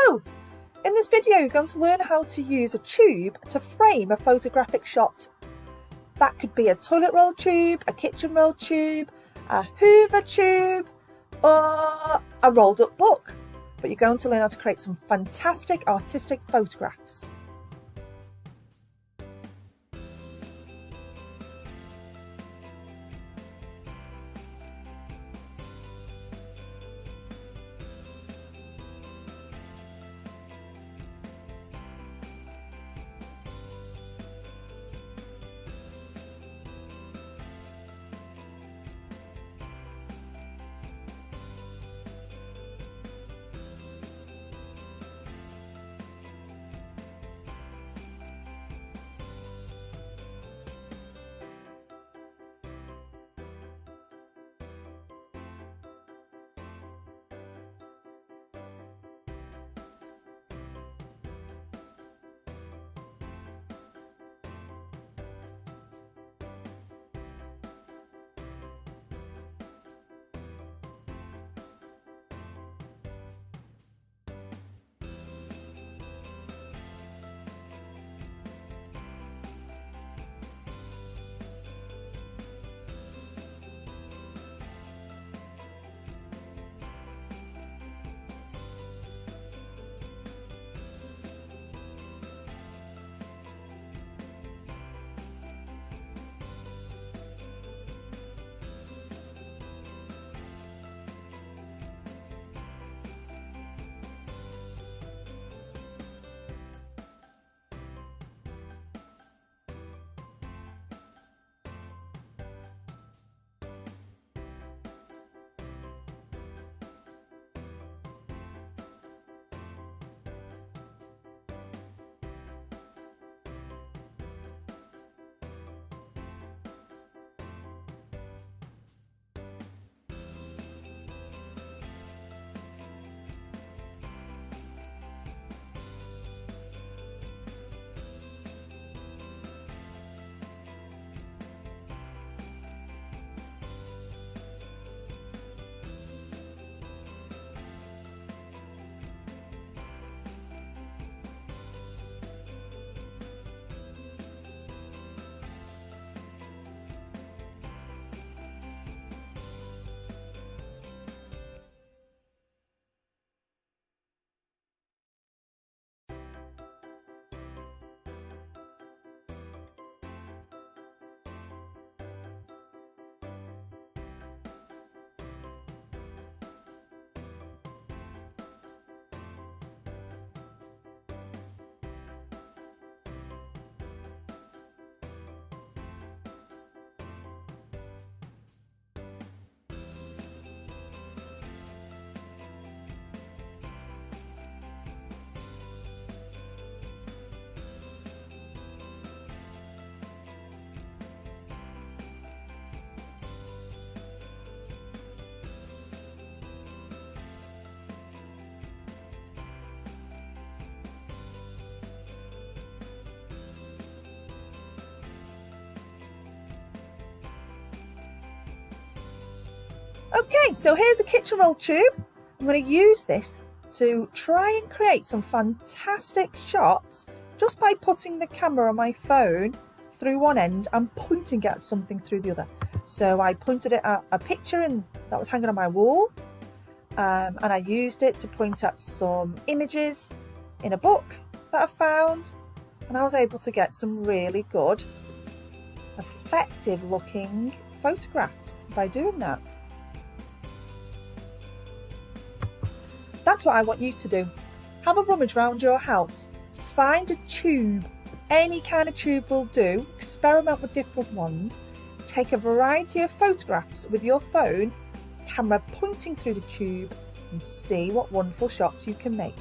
So, in this video you're going to learn how to use a tube to frame a photographic shot. That could be a toilet roll tube, a kitchen roll tube, a hoover tube, or a rolled up book. But you're going to learn how to create some fantastic artistic photographs. Okay, so here's a kitchen roll tube. I'm going to use this to try and create some fantastic shots just by putting the camera on my phone through one end and pointing it at something through the other. So I pointed it at a picture that was hanging on my wall, and I used it to point at some images in a book that I found, and I was able to get some really good, effective looking photographs by doing that. That's what I want you to do. Have a rummage around your house. Find a tube. Any kind of tube will do. Experiment with different ones. Take a variety of photographs with your phone, camera pointing through the tube, and see what wonderful shots you can make.